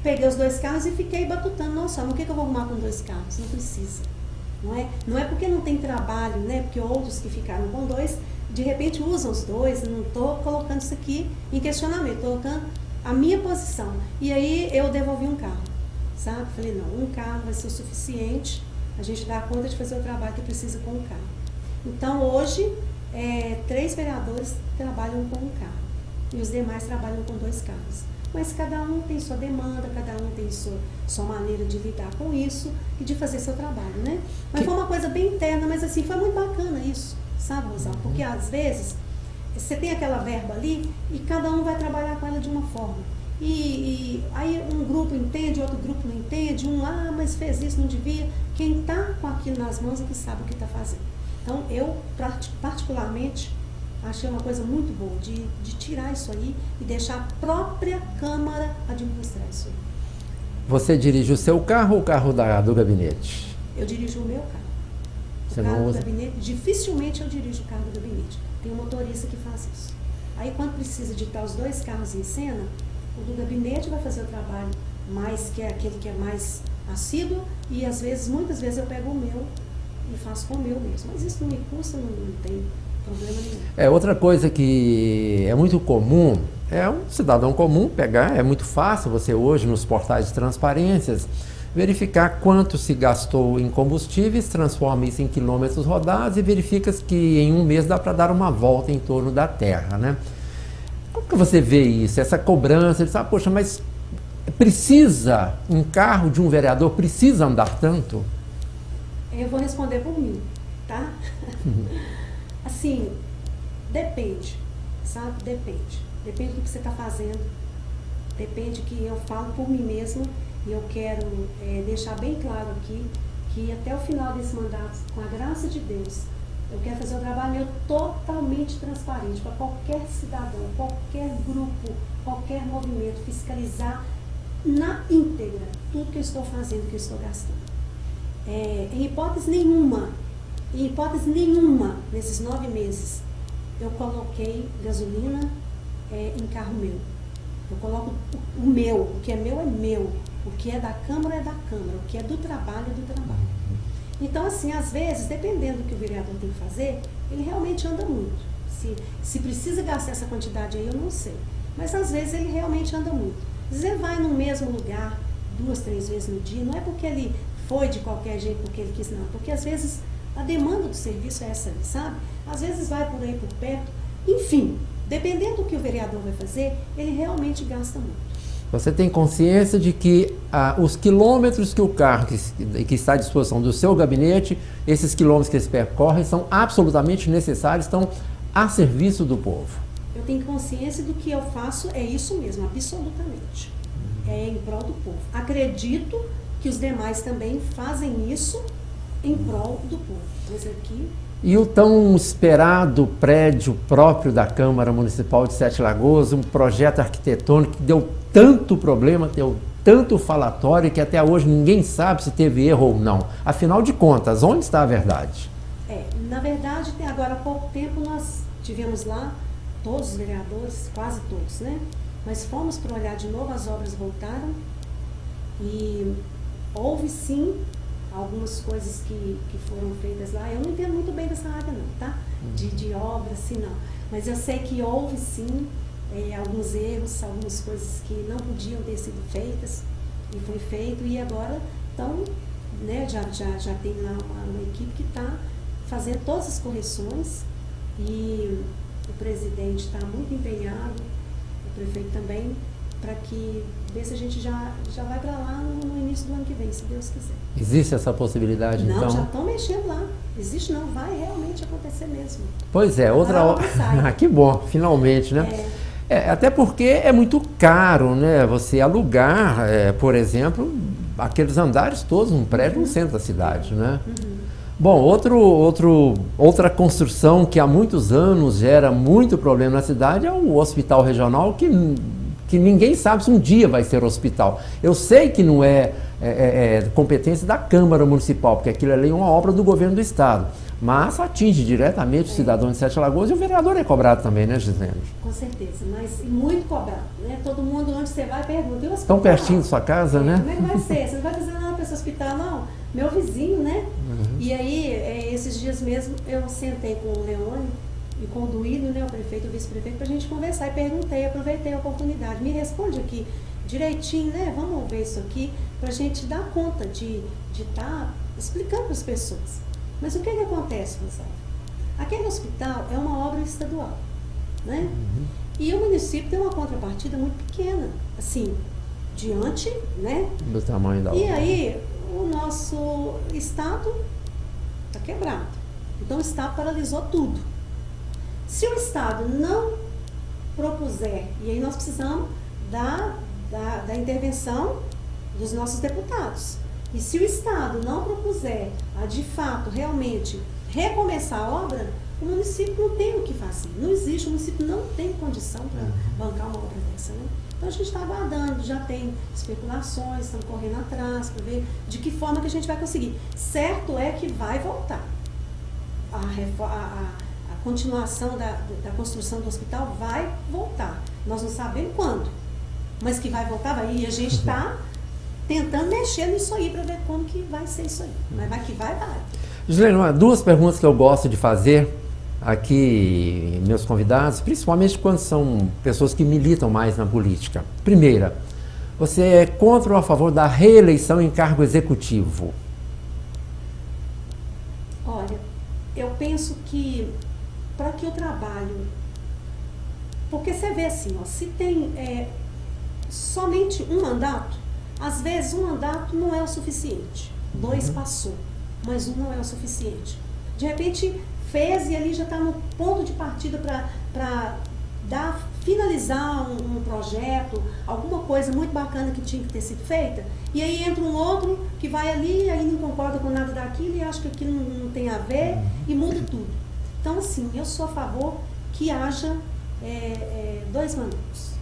peguei os 2 carros e fiquei batutando, nossa, mas o que eu vou arrumar com 2 carros? Não precisa, não é porque não tem trabalho, né? Porque outros que ficaram com 2, de repente usam os 2, não estou colocando isso aqui em questionamento, estou colocando a minha posição. E aí eu devolvi um carro, sabe? Falei, não, um carro vai ser o suficiente, a gente dá conta de fazer o trabalho que precisa com o carro. Então hoje, 3 vereadores trabalham com um carro e os demais trabalham com 2 carros. Mas cada um tem sua demanda, cada um tem sua maneira de lidar com isso e de fazer seu trabalho, né? Mas foi uma coisa bem interna, mas assim, foi muito bacana isso, sabe, Rosal? Porque às vezes você tem aquela verba ali e cada um vai trabalhar com ela de uma forma. E aí um grupo entende, outro grupo não entende, mas fez isso, não devia. Quem está com aquilo nas mãos é que sabe o que está fazendo. Então eu, particularmente, achei uma coisa muito boa de tirar isso aí e deixar a própria Câmara administrar isso aí. Você dirige o seu carro ou o carro do gabinete? Eu dirijo o meu carro. Você o carro não do usa? gabinete, dificilmente eu dirijo o carro do gabinete. Tem um motorista que faz isso. Aí quando precisa de estar os 2 carros em cena, o do gabinete vai fazer o trabalho mais, que é aquele que é mais assíduo, e às vezes, muitas vezes eu pego o meu e faço com o meu mesmo. Mas isso não me custa, não tem problema nenhum. Outra coisa que é muito comum, um cidadão comum pegar, é muito fácil você hoje nos portais de transparências, verificar quanto se gastou em combustíveis, transforma isso em quilômetros rodados e verifica que em um mês dá para dar uma volta em torno da Terra, né? Como que você vê isso, essa cobrança, de poxa, mas precisa, um carro de um vereador precisa andar tanto? Eu vou responder por mim, tá? Assim, depende, sabe? Depende. Depende do que você está fazendo. Depende que eu falo por mim mesma e eu quero deixar bem claro aqui que até o final desse mandato, com a graça de Deus, eu quero fazer um trabalho totalmente transparente para qualquer cidadão, qualquer grupo, qualquer movimento, fiscalizar na íntegra tudo que eu estou fazendo, que eu estou gastando. Em hipótese nenhuma, nesses 9 meses, eu coloquei gasolina em carro meu. Eu coloco o meu, o que é meu, o que é da Câmara é da Câmara, o que é do trabalho é do trabalho. Então, assim, às vezes, dependendo do que o vereador tem que fazer, ele realmente anda muito. Se precisa gastar essa quantidade aí, eu não sei. Mas às vezes ele realmente anda muito. Às vezes ele vai no mesmo lugar 2, 3 vezes no dia, não é porque ele foi de qualquer jeito, porque ele quis, não. Porque às vezes a demanda do serviço é essa, sabe? Às vezes vai por aí por perto. Enfim, dependendo do que o vereador vai fazer, ele realmente gasta muito. Você tem consciência de que os quilômetros que o carro que está à disposição do seu gabinete, esses quilômetros que eles percorrem, são absolutamente necessários, estão a serviço do povo? Eu tenho consciência do que eu faço, é isso mesmo, absolutamente. É em prol do povo. Acredito que os demais também fazem isso em prol do povo. Mas aqui... E o tão esperado prédio próprio da Câmara Municipal de Sete Lagoas, um projeto arquitetônico que deu tanto problema, deu tanto falatório que até hoje ninguém sabe se teve erro ou não. Afinal de contas, onde está a verdade? Na verdade, agora há pouco tempo nós tivemos lá, todos os vereadores, quase todos, né? Mas fomos para olhar de novo, as obras voltaram e houve sim algumas coisas que foram feitas lá. Eu não entendo muito bem dessa área não, tá? De obra, assim, não. Mas eu sei que houve sim alguns erros, algumas coisas que não podiam ter sido feitas e foi feito. E agora, então, né, já tem lá uma equipe que está fazendo todas as correções e o presidente está muito empenhado, o prefeito também, para que ver se a gente já vai para lá no início do ano que vem, se Deus quiser. Existe essa possibilidade, não, então? Não, já estão mexendo lá. Existe não, vai realmente acontecer mesmo. Pois é, outra hora. Que bom, finalmente, né? Até porque é muito caro, né? Você alugar, por exemplo, aqueles andares todos, um prédio no centro da cidade, né? Bom, outra construção que há muitos anos gera muito problema na cidade é o hospital regional, que ninguém sabe se um dia vai ser hospital. Eu sei que não é competência da Câmara Municipal, porque aquilo ali é uma obra do governo do Estado, mas atinge diretamente o cidadão de Sete Lagoas, e o vereador é cobrado também, né, Gislene? Com certeza, mas muito cobrado, né? Todo mundo, onde você vai, pergunta, e o hospital? Tão pertinho da sua casa, né? Como é que vai ser? Você não vai dizer nada para esse hospital, não? Meu vizinho, né? E aí, esses dias mesmo, eu sentei com o Leone e com o Duílio, né, o prefeito e o vice-prefeito, para a gente conversar, e perguntei, aproveitei a oportunidade. Me responde aqui direitinho, né? Vamos ver isso aqui, para a gente dar conta de estar explicando para as pessoas. Mas o que acontece, Rosário? Aquele hospital é uma obra estadual, né? E o município tem uma contrapartida muito pequena, assim, diante, né? Do tamanho da obra. E aí, o nosso Estado está quebrado. Então, o Estado paralisou tudo. Se o Estado não propuser, e aí nós precisamos da intervenção dos nossos deputados. E se o Estado não propuser a, de fato, realmente recomeçar a obra, o município não tem o que fazer. Não existe, o município não tem condição para bancar uma obra dessa, né? Então a gente está aguardando, já tem especulações, estamos correndo atrás para ver de que forma que a gente vai conseguir. Certo é que vai voltar. A continuação da construção do hospital vai voltar. Nós não sabemos quando, mas que vai voltar, vai. E a gente está tentando mexer nisso aí para ver como que vai ser isso aí. Mas vai que vai. Gislene, duas perguntas que eu gosto de fazer aqui, meus convidados, principalmente quando são pessoas que militam mais na política. Primeira, você é contra ou a favor da reeleição em cargo executivo? Olha, eu penso que para que o trabalho... Porque você vê assim, ó, se tem somente um mandato, às vezes um mandato não é o suficiente. 2 passou, mas um não é o suficiente. De repente fez e ali já está no ponto de partida para finalizar um projeto, alguma coisa muito bacana que tinha que ter sido feita, e aí entra um outro que vai ali, aí não concorda com nada daquilo e acha que aquilo não tem a ver e muda tudo. Então, assim, eu sou a favor que haja 2 mandatos,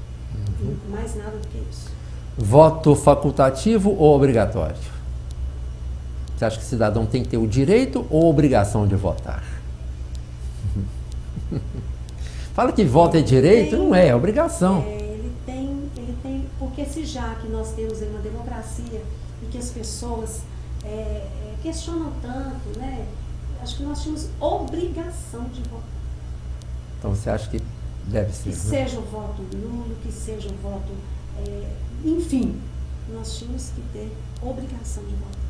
mais nada do que isso. Voto facultativo ou obrigatório? Você acha que o cidadão tem que ter o direito ou obrigação de votar? Fala que voto é direito, não é obrigação. Ele tem, porque se já que nós temos uma democracia e que as pessoas questionam tanto, né? Acho que nós tínhamos obrigação de votar. Então você acha que deve ser? Que seja o voto nulo, que seja o voto... enfim, nós tínhamos que ter obrigação de votar.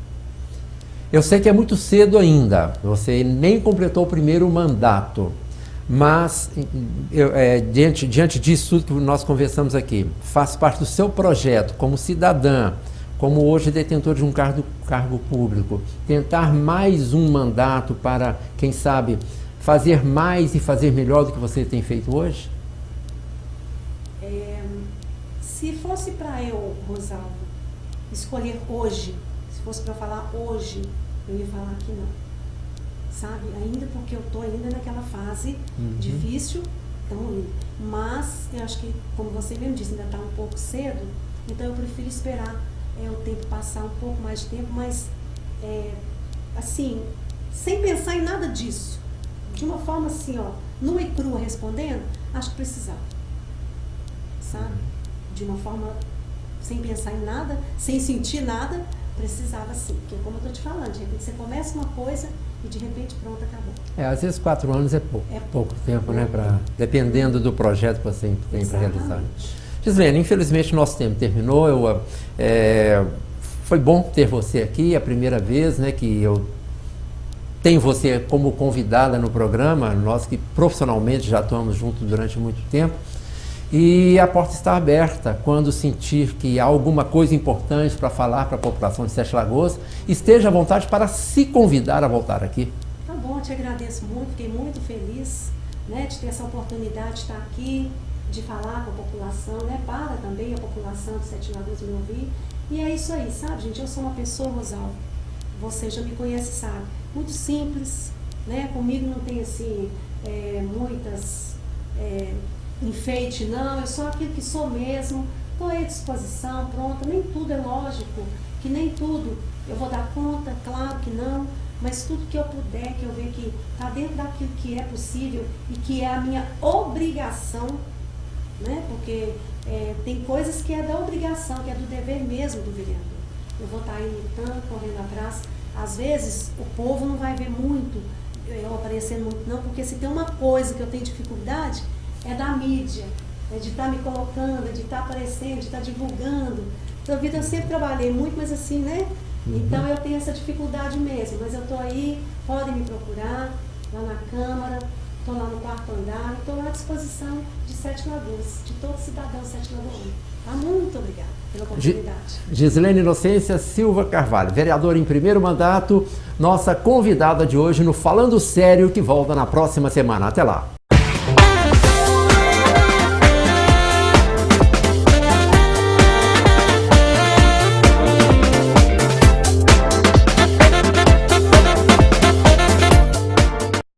Eu sei que é muito cedo ainda, você nem completou o primeiro mandato, mas diante disso tudo que nós conversamos aqui, faz parte do seu projeto como cidadã, como hoje detentor de um cargo público, tentar mais um mandato para, quem sabe, fazer mais e fazer melhor do que você tem feito hoje? Se fosse para eu, Rosalvo, escolher hoje, se fosse para eu falar hoje, eu ia falar que não, sabe? Ainda porque eu estou ainda naquela fase difícil, tão indo. Mas eu acho que, como você mesmo disse, ainda está um pouco cedo, então eu prefiro esperar o tempo passar, um pouco mais de tempo, mas assim, sem pensar em nada disso, de uma forma assim, ó, nua e crua respondendo, acho que precisava, sabe? De uma forma sem pensar em nada, sem sentir nada, precisava sim, porque como eu estou te falando, de repente você começa uma coisa e de repente pronto, acabou. Às vezes 4 anos é pouco tempo, né? Dependendo do projeto que você tem para realizar. Gislene, infelizmente nosso tempo terminou. Foi bom ter você aqui, é a primeira vez, né, que eu tenho você como convidada no programa, nós que profissionalmente já atuamos juntos durante muito tempo. E a porta está aberta quando sentir que há alguma coisa importante para falar para a população de Sete Lagoas. Esteja à vontade para se convidar a voltar aqui. Tá bom, te agradeço muito, fiquei muito feliz, né, de ter essa oportunidade de estar aqui, de falar com a população, né, para também a população de Sete Lagoas me ouvir. E é isso aí, sabe, gente? Eu sou uma pessoa, Rosalvo, você já me conhece, sabe, muito simples, né? Comigo não tem assim, muitas enfeite, não, eu sou aquilo que sou mesmo, estou à disposição, pronta, nem tudo é lógico, que nem tudo eu vou dar conta, claro que não, mas tudo que eu puder, que eu ver que está dentro daquilo que é possível e que é a minha obrigação, né? Porque tem coisas que é da obrigação, que é do dever mesmo do vereador. Eu vou estar aí lutando, correndo atrás. Às vezes o povo não vai ver muito eu aparecendo muito não, porque se tem uma coisa que eu tenho dificuldade, é da mídia, de estar me colocando, de estar aparecendo, de estar divulgando. Então, a vida eu sempre trabalhei muito, mas assim, né? Então eu tenho essa dificuldade mesmo, mas eu estou aí, podem me procurar lá na Câmara, estou lá no 4º andar, estou à disposição de Sete Lagoas, de todo cidadão de Sete Lagoas. Tá? Muito obrigada pela oportunidade. Gislene Inocência Silva Carvalho, vereadora em primeiro mandato, nossa convidada de hoje no Falando Sério, que volta na próxima semana. Até lá.